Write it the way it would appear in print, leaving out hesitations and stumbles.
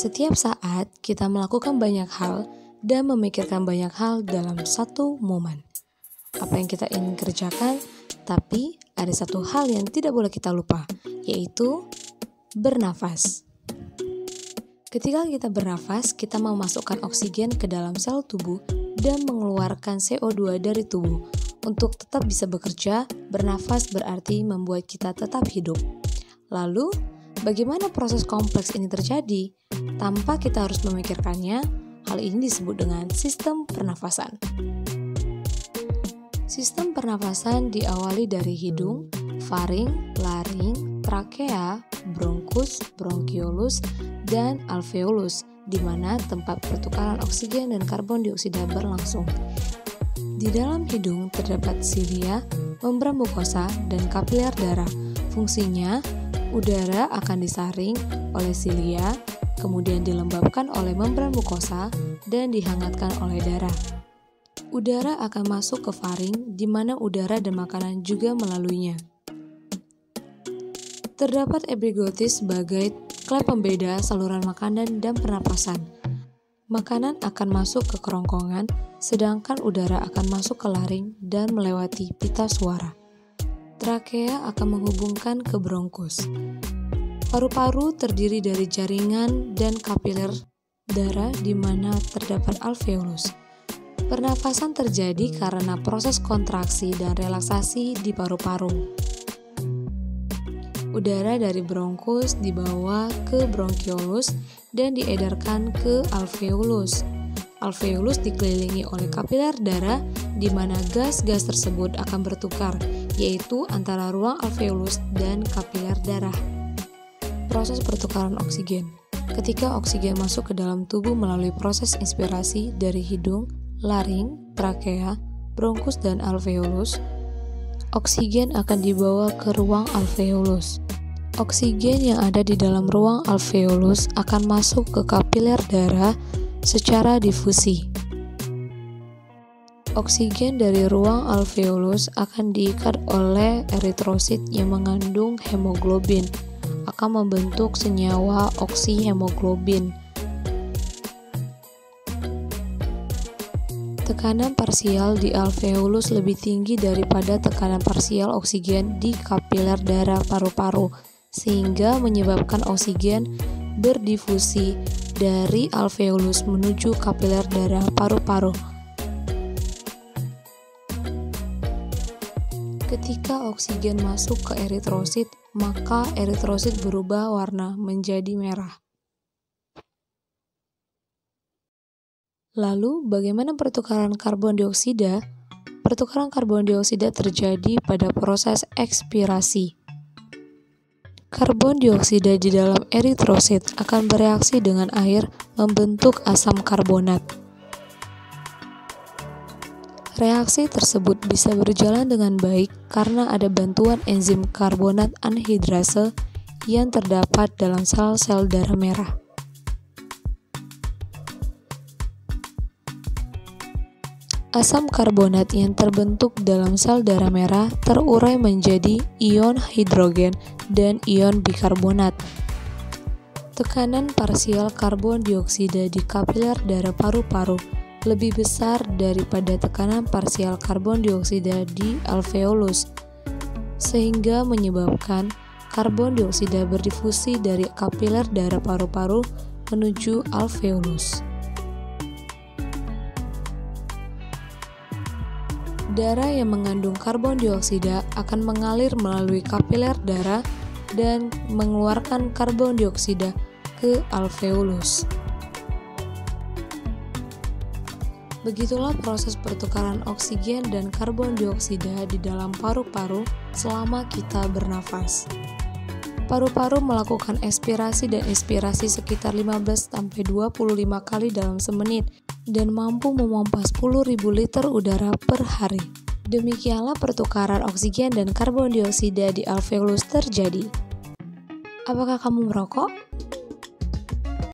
Setiap saat kita melakukan banyak hal dan memikirkan banyak hal dalam satu momen. Apa yang kita ingin kerjakan, tapi ada satu hal yang tidak boleh kita lupa, yaitu bernafas. Ketika kita bernafas, kita memasukkan oksigen ke dalam sel tubuh dan mengeluarkan CO2 dari tubuh. Untuk tetap bisa bekerja, bernafas berarti membuat kita tetap hidup. Lalu, bagaimana proses kompleks ini terjadi? Tanpa kita harus memikirkannya, hal ini disebut dengan sistem pernafasan. Sistem pernafasan diawali dari hidung, faring, laring, trakea, bronkus, bronkiolus, dan alveolus, di mana tempat pertukaran oksigen dan karbon dioksida berlangsung. Di dalam hidung terdapat silia, membran mukosa, dan kapiler darah. Fungsinya, udara akan disaring oleh silia, kemudian dilembabkan oleh membran mukosa, dan dihangatkan oleh darah. Udara akan masuk ke faring, di mana udara dan makanan juga melaluinya. Terdapat epiglottis sebagai klep pembeda saluran makanan dan pernapasan. Makanan akan masuk ke kerongkongan, sedangkan udara akan masuk ke laring dan melewati pita suara. Trakea akan menghubungkan ke bronkus. Paru-paru terdiri dari jaringan dan kapiler darah di mana terdapat alveolus. Pernafasan terjadi karena proses kontraksi dan relaksasi di paru-paru. Udara dari bronkus dibawa ke bronkiolus dan diedarkan ke alveolus. Alveolus dikelilingi oleh kapiler darah di mana gas-gas tersebut akan bertukar, yaitu antara ruang alveolus dan kapiler darah. Proses pertukaran oksigen. Ketika oksigen masuk ke dalam tubuh melalui proses inspirasi dari hidung, laring, trakea, bronkus, dan alveolus, oksigen akan dibawa ke ruang alveolus. Oksigen yang ada di dalam ruang alveolus akan masuk ke kapiler darah secara difusi. Oksigen dari ruang alveolus akan diikat oleh eritrosit yang mengandung hemoglobin, akan membentuk senyawa oksihemoglobin. Tekanan parsial di alveolus lebih tinggi daripada tekanan parsial oksigen di kapiler darah paru-paru, sehingga menyebabkan oksigen berdifusi dari alveolus menuju kapiler darah paru-paru. Ketika oksigen masuk ke eritrosit, maka eritrosit berubah warna menjadi merah. Lalu, bagaimana pertukaran karbon dioksida? Pertukaran karbon dioksida terjadi pada proses ekspirasi. Karbon dioksida di dalam eritrosit akan bereaksi dengan air membentuk asam karbonat. Reaksi tersebut bisa berjalan dengan baik karena ada bantuan enzim karbonat anhidrase yang terdapat dalam sel-sel darah merah. Asam karbonat yang terbentuk dalam sel darah merah terurai menjadi ion hidrogen dan ion bikarbonat. Tekanan parsial karbon dioksida di kapiler darah paru-paru lebih besar daripada tekanan parsial karbon dioksida di alveolus, sehingga menyebabkan karbon dioksida berdifusi dari kapiler darah paru-paru menuju alveolus. Darah yang mengandung karbon dioksida akan mengalir melalui kapiler darah dan mengeluarkan karbon dioksida ke alveolus. Begitulah proses pertukaran oksigen dan karbon dioksida di dalam paru-paru selama kita bernafas. Paru-paru melakukan ekspirasi dan inspirasi sekitar 15-25 kali dalam semenit dan mampu memompa 10.000 liter udara per hari. Demikianlah pertukaran oksigen dan karbon dioksida di alveolus terjadi. Apakah kamu merokok?